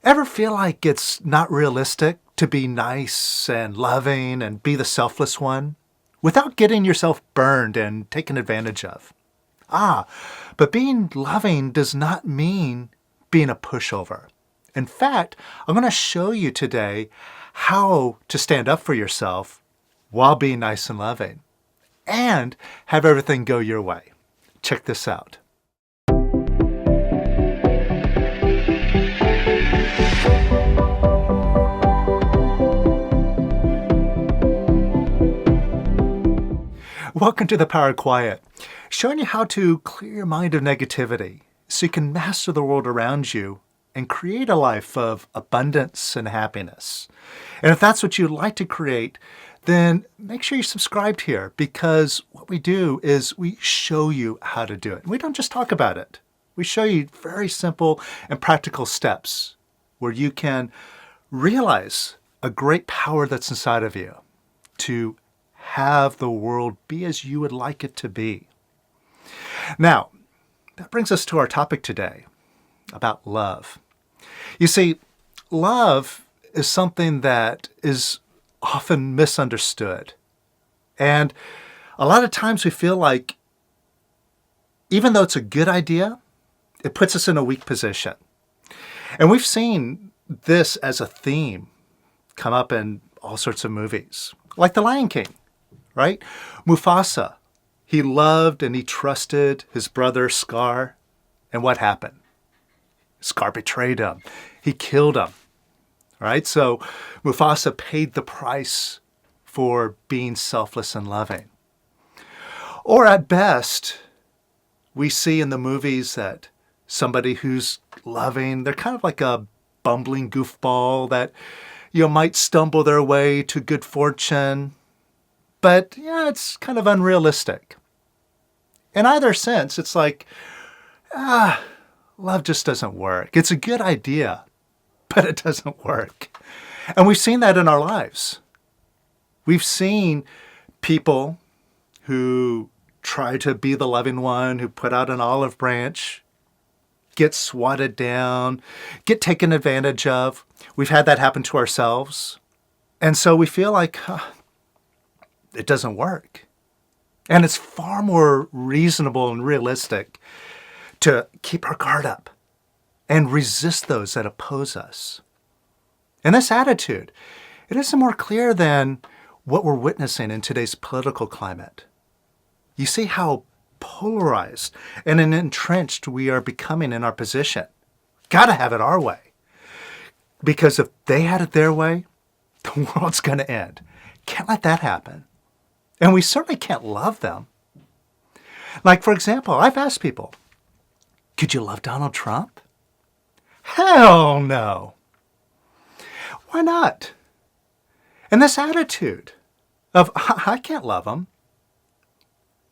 Ever feel like it's not realistic to be nice and loving and be the selfless one without getting yourself burned and taken advantage of? But being loving does not mean being a pushover. In fact, I'm going to show you today how to stand up for yourself while being nice and loving and have everything go your way. Check this out. Welcome to The Power of Quiet, showing you how to clear your mind of negativity so you can master the world around you and create a life of abundance and happiness. And if that's what you'd like to create, then make sure you're subscribed here, because what we do is we show you how to do it. We don't just talk about it. We show you very simple and practical steps where you can realize a great power that's inside of you to have the world be as you would like it to be. Now, that brings us to our topic today about love. You see, love is something that is often misunderstood. And a lot of times we feel like even though it's a good idea, it puts us in a weak position. And we've seen this as a theme come up in all sorts of movies, like The Lion King. Right? Mufasa, he loved and he trusted his brother Scar. And what happened? Scar betrayed him. He killed him. Right? So Mufasa paid the price for being selfless and loving. Or at best, we see in the movies that somebody who's loving, they're kind of like a bumbling goofball that might stumble their way to good fortune. But it's kind of unrealistic. In either sense, it's like, love just doesn't work. It's a good idea, but it doesn't work. And we've seen that in our lives. We've seen people who try to be the loving one, who put out an olive branch, get swatted down, get taken advantage of. We've had that happen to ourselves. And so we feel like, it doesn't work. And it's far more reasonable and realistic to keep our guard up and resist those that oppose us. And this attitude, it isn't more clear than what we're witnessing in today's political climate. You see how polarized and entrenched we are becoming in our position. Gotta have it our way. Because if they had it their way, the world's going to end. Can't let that happen. And we certainly can't love them. Like, for example, I've asked people, could you love Donald Trump? Hell no. Why not? And this attitude of, I can't love him,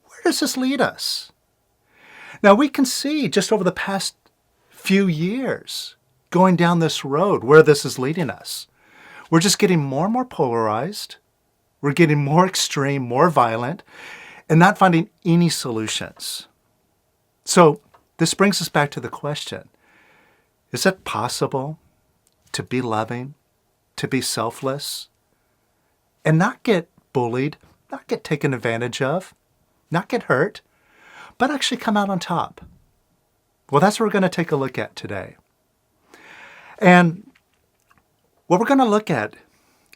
where does this lead us? Now, we can see just over the past few years going down this road where this is leading us. We're just getting more and more polarized. We're getting more extreme, more violent, and not finding any solutions. So this brings us back to the question, is it possible to be loving, to be selfless, and not get bullied, not get taken advantage of, not get hurt, but actually come out on top? Well, that's what we're going to take a look at today. And what we're going to look at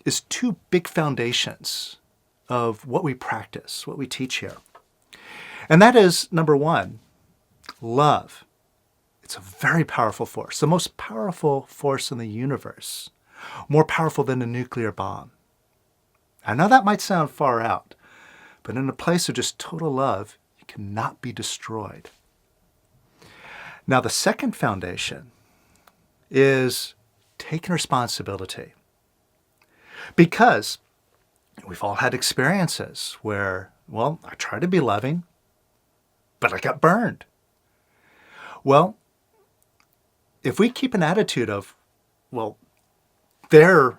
is two big foundations of what we practice, what we teach here. And that is, number one, love. It's a very powerful force, the most powerful force in the universe, more powerful than a nuclear bomb. I know that might sound far out, but in a place of just total love, you cannot be destroyed. Now, the second foundation is taking responsibility. Because we've all had experiences where, I tried to be loving, but I got burned. Well, if we keep an attitude of, they're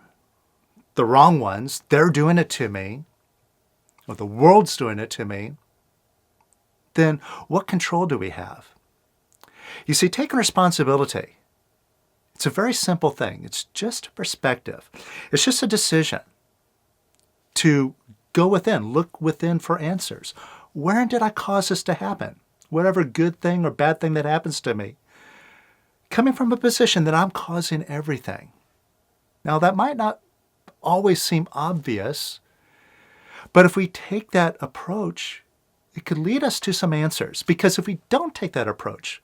the wrong ones, they're doing it to me, or the world's doing it to me, then what control do we have? You see, taking responsibility, It's a very simple thing. It's just a perspective. It's just a decision to go within, look within for answers. Where did I cause this to happen? Whatever good thing or bad thing that happens to me, coming from a position that I'm causing everything. Now, that might not always seem obvious, but if we take that approach, it could lead us to some answers. Because if we don't take that approach,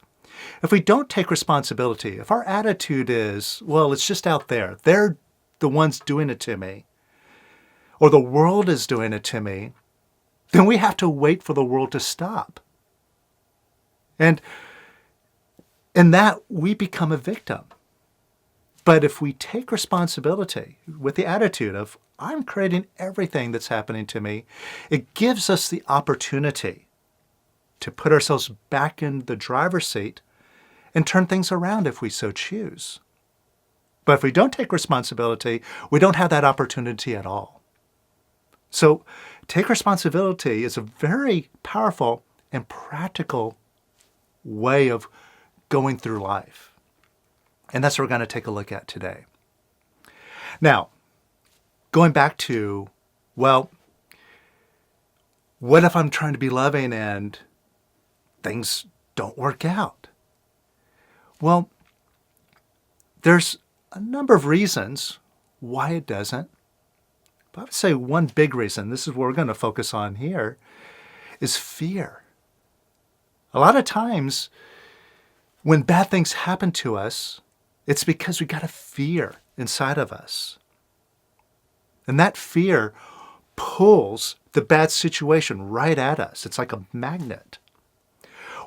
if we don't take responsibility, if our attitude is, well, it's just out there, they're the ones doing it to me, or the world is doing it to me, then we have to wait for the world to stop. And in that, we become a victim. But if we take responsibility with the attitude of, I'm creating everything that's happening to me, it gives us the opportunity to put ourselves back in the driver's seat and turn things around if we so choose. But if we don't take responsibility, we don't have that opportunity at all. So take responsibility is a very powerful and practical way of going through life. And that's what we're going to take a look at today. Now, going back to, well, what if I'm trying to be loving and things don't work out? Well, there's a number of reasons why it doesn't. But I would say one big reason, this is what we're going to focus on here, is fear. A lot of times when bad things happen to us, it's because we got a fear inside of us. And that fear pulls the bad situation right at us. It's like a magnet.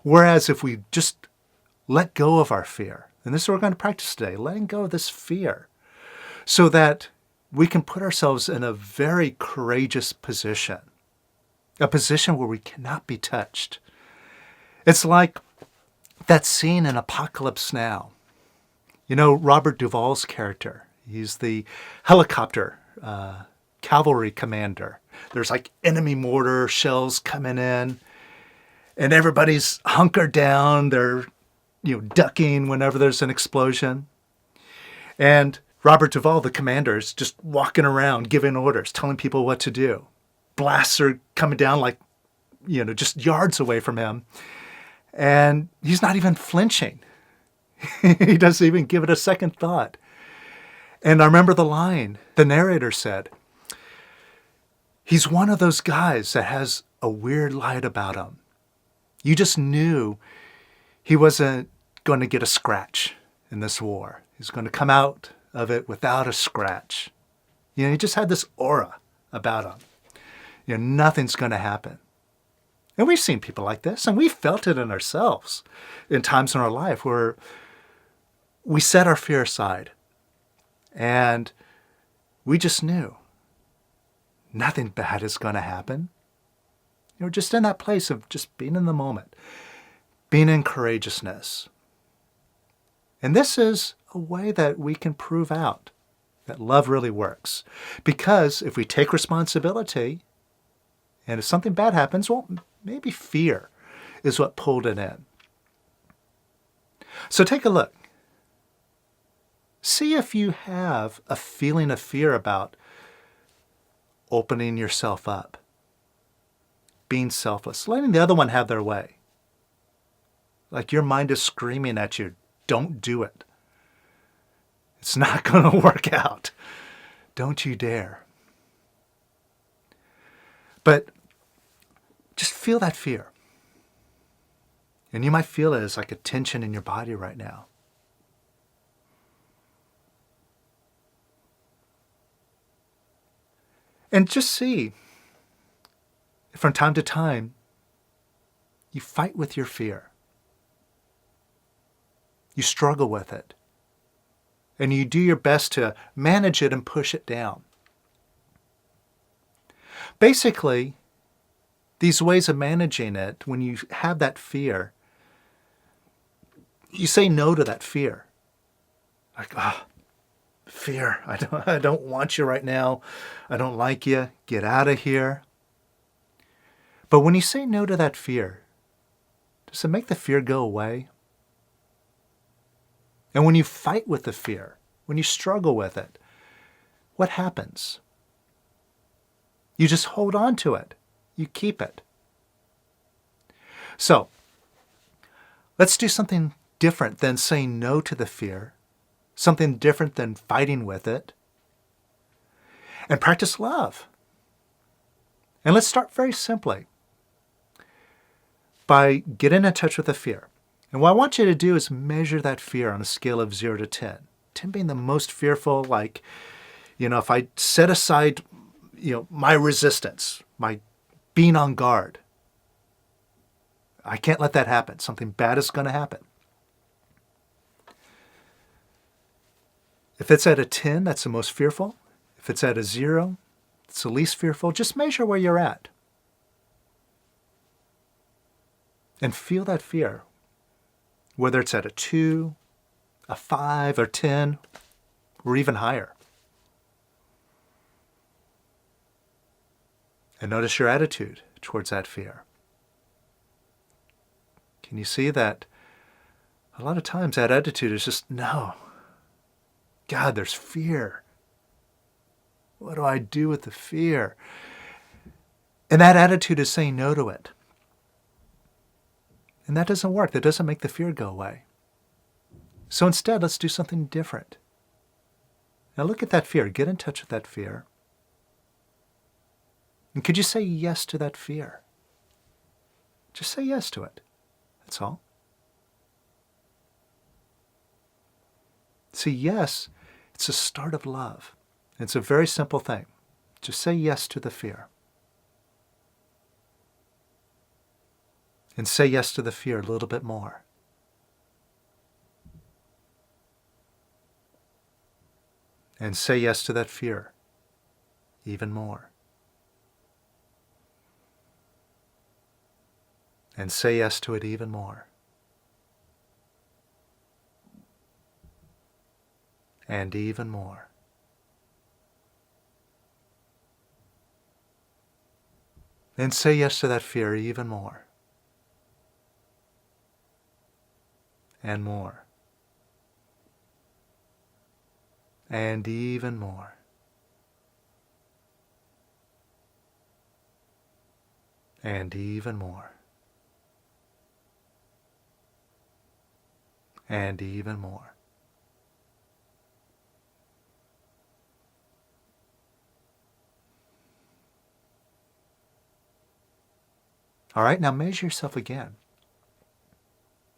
Whereas if we just let go of our fear, and this is what we're going to practice today, letting go of this fear, so that we can put ourselves in a very courageous position, a position where we cannot be touched. It's like that scene in Apocalypse Now. You know, Robert Duvall's character, he's the helicopter cavalry commander. There's like enemy mortar shells coming in, and everybody's hunkered down. They're, ducking whenever there's an explosion. And Robert Duvall, the commander, is just walking around giving orders, telling people what to do. Blasts are coming down like, just yards away from him. And he's not even flinching. He doesn't even give it a second thought. And I remember the line the narrator said, he's one of those guys that has a weird light about him. You just knew he wasn't going to get a scratch in this war. He's going to come out of it without a scratch. He just had this aura about him. Nothing's going to happen. And we've seen people like this, and we felt it in ourselves in times in our life where we set our fear aside and we just knew nothing bad is going to happen. Just in that place of just being in the moment, being in courageousness. And this is a way that we can prove out that love really works. Because if we take responsibility, and if something bad happens, well, maybe fear is what pulled it in. So take a look. See if you have a feeling of fear about opening yourself up, being selfless, letting the other one have their way. Like your mind is screaming at you, don't do it. It's not going to work out. Don't you dare. But just feel that fear. And you might feel it as like a tension in your body right now. And just see if from time to time you fight with your fear. You struggle with it. And you do your best to manage it and push it down. Basically, these ways of managing it, when you have that fear, you say no to that fear. Like, fear, I don't want you right now. I don't like you. Get out of here. But when you say no to that fear, does it make the fear go away? And when you fight with the fear, when you struggle with it, what happens? You just hold on to it. You keep it. So, let's do something different than saying no to the fear, something different than fighting with it, and practice love. And let's start very simply by getting in touch with the fear. And what I want you to do is measure that fear on a scale of 0 to 10. 10 being the most fearful, like, if I set aside, my resistance, my being on guard, I can't let that happen. Something bad is going to happen. If it's at a 10, that's the most fearful. If it's at a 0, it's the least fearful. Just measure where you're at. And feel that fear, whether it's at a 2, a 5, or 10, or even higher. And notice your attitude towards that fear. Can you see that a lot of times that attitude is just, no. God, there's fear. What do I do with the fear? And that attitude is saying no to it. And that doesn't work. That doesn't make the fear go away. So instead, let's do something different. Now look at that fear. Get in touch with that fear. And could you say yes to that fear? Just say yes to it. That's all. See, yes, it's a start of love. It's a very simple thing. Just say yes to the fear. And say yes to the fear a little bit more. And say yes to that fear even more. And say yes to it even more. And even more. And say yes to that fear even more. And more. And even more. And even more. And even more. All right, now measure yourself again.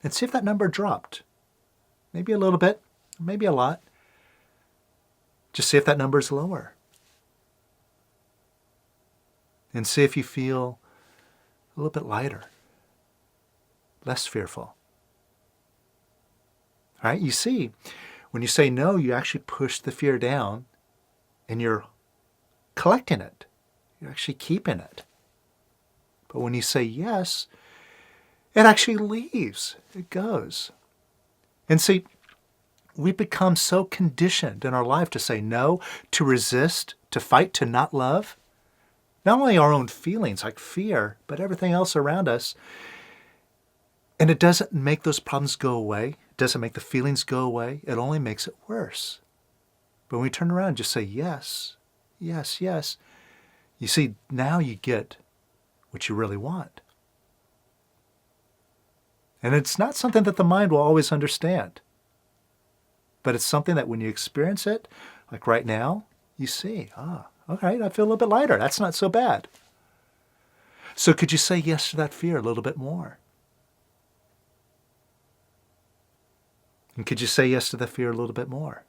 And see if that number dropped. Maybe a little bit, maybe a lot. Just see if that number is lower. And see if you feel a little bit lighter, less fearful. All right, you see, when you say no, you actually push the fear down and you're collecting it. You're actually keeping it. But when you say yes, it actually leaves. It goes. And see, we become so conditioned in our life to say no, to resist, to fight, to not love. Not only our own feelings like fear, but everything else around us. And it doesn't make those problems go away. It doesn't make the feelings go away. It only makes it worse. But when we turn around and just say yes, yes, yes, you see, now you get what you really want. And it's not something that the mind will always understand. But it's something that when you experience it, like right now, you see, all right, I feel a little bit lighter. That's not so bad. So could you say yes to that fear a little bit more? And could you say yes to the fear a little bit more?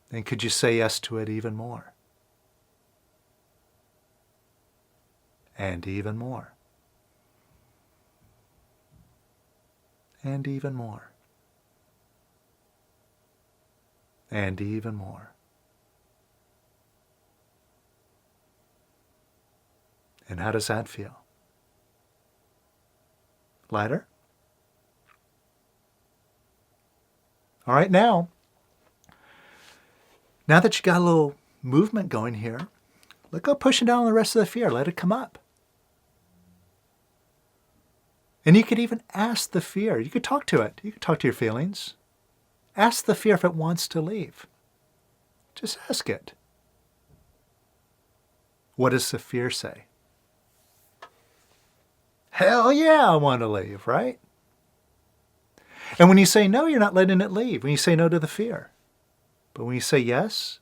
And could you say yes to it even more? And even more. And even more. And even more. And how does that feel? Lighter? All right, now that you got a little movement going here, let go pushing down on the rest of the fear. Let it come up. And you could even ask the fear. You could talk to it. You could talk to your feelings. Ask the fear if it wants to leave. Just ask it. What does the fear say? Hell yeah, I want to leave, right? And when you say no, you're not letting it leave. When you say no to the fear. But when you say yes,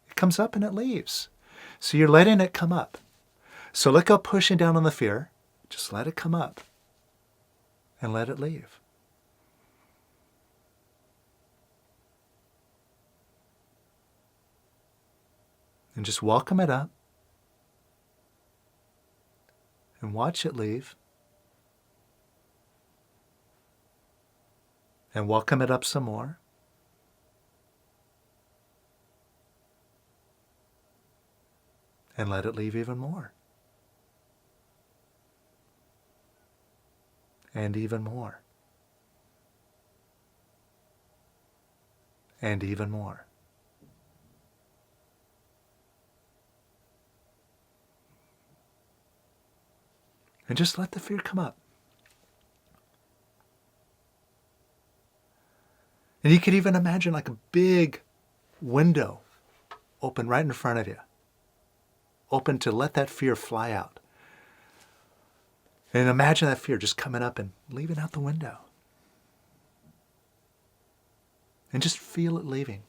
it comes up and it leaves. So you're letting it come up. So let go pushing down on the fear. Just let it come up and let it leave. And just welcome it up and watch it leave. And welcome it up some more. And let it leave even more. And even more. And even more. And just let the fear come up. And you could even imagine like a big window open right in front of you. Open to let that fear fly out. And imagine that fear just coming up and leaving out the window. And just feel it leaving.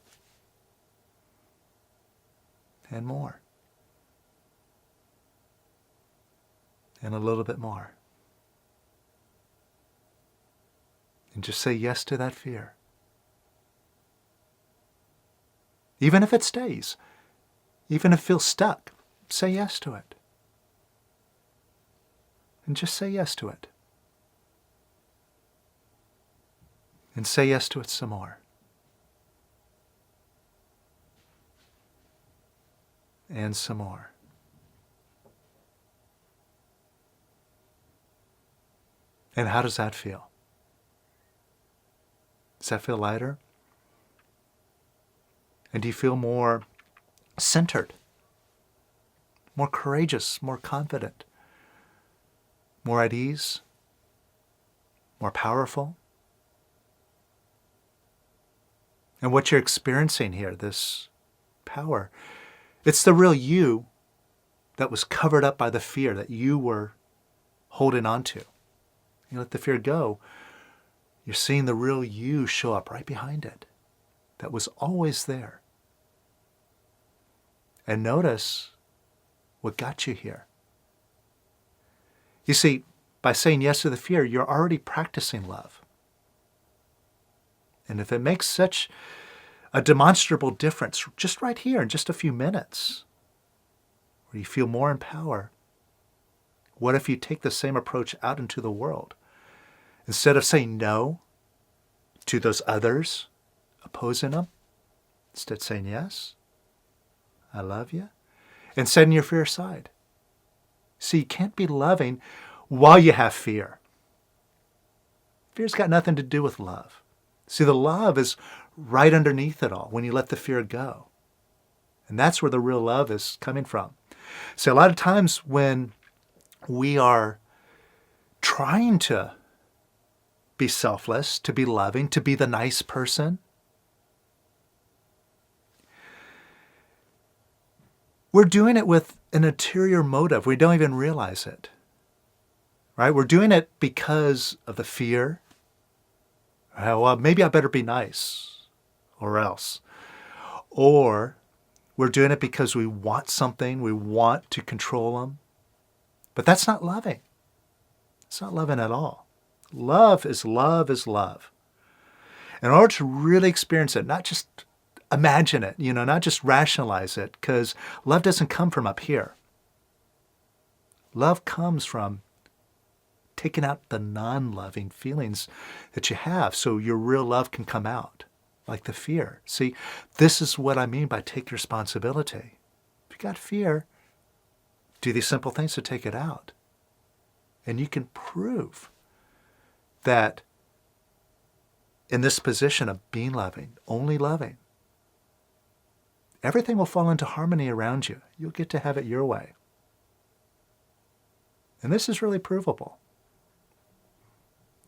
And more. And a little bit more. And just say yes to that fear. Even if it stays, even if it feels stuck, say yes to it. And just say yes to it. And say yes to it some more. And some more. And how does that feel? Does that feel lighter? And do you feel more centered? More courageous, more confident? More at ease? More powerful? And what you're experiencing here, this power, it's the real you that was covered up by the fear that you were holding on to. You let the fear go, you're seeing the real you show up right behind it that was always there. And notice what got you here. You see, by saying yes to the fear, you're already practicing love. And if it makes such a demonstrable difference just right here in just a few minutes, where you feel more in power, what if you take the same approach out into the world? Instead of saying no to those others, opposing them, instead saying yes, I love you, and setting your fear aside. See, you can't be loving while you have fear. Fear's got nothing to do with love. See, the love is right underneath it all when you let the fear go. And that's where the real love is coming from. So a lot of times when we are trying to be selfless, to be loving, to be the nice person, we're doing it with an ulterior motive. We don't even realize it. Right? We're doing it because of the fear. Well, maybe I better be nice or else. Or we're doing it because we want something. We want to control them. But that's not loving. It's not loving at all. Love is love is love. In order to really experience it, not just imagine it, not just rationalize it, because love doesn't come from up here. Love comes from taking out the non-loving feelings that you have so your real love can come out, like the fear. See, this is what I mean by take responsibility. If you got fear, do these simple things to take it out. And you can prove that in this position of being loving, only loving, everything will fall into harmony around you. You'll get to have it your way. And this is really provable.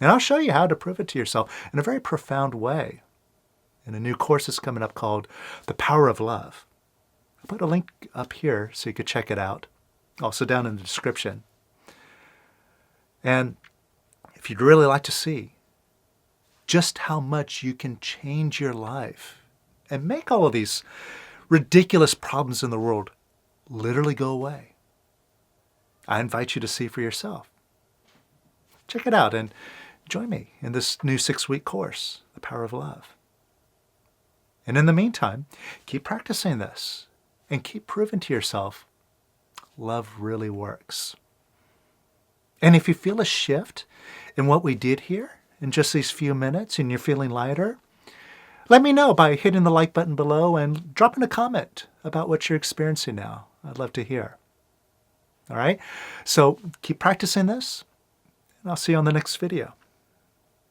And I'll show you how to prove it to yourself in a very profound way in a new course that's coming up called The Power of Love. I'll put a link up here so you could check it out. Also down in the description. And if you'd really like to see just how much you can change your life and make all of these ridiculous problems in the world literally go away, I invite you to see for yourself. Check it out and join me in this new 6-week course, The Power of Love. And in the meantime, keep practicing this and keep proving to yourself love really works. And if you feel a shift in what we did here in just these few minutes and you're feeling lighter, let me know by hitting the like button below and dropping a comment about what you're experiencing now. I'd love to hear. All right? So keep practicing this, and I'll see you on the next video.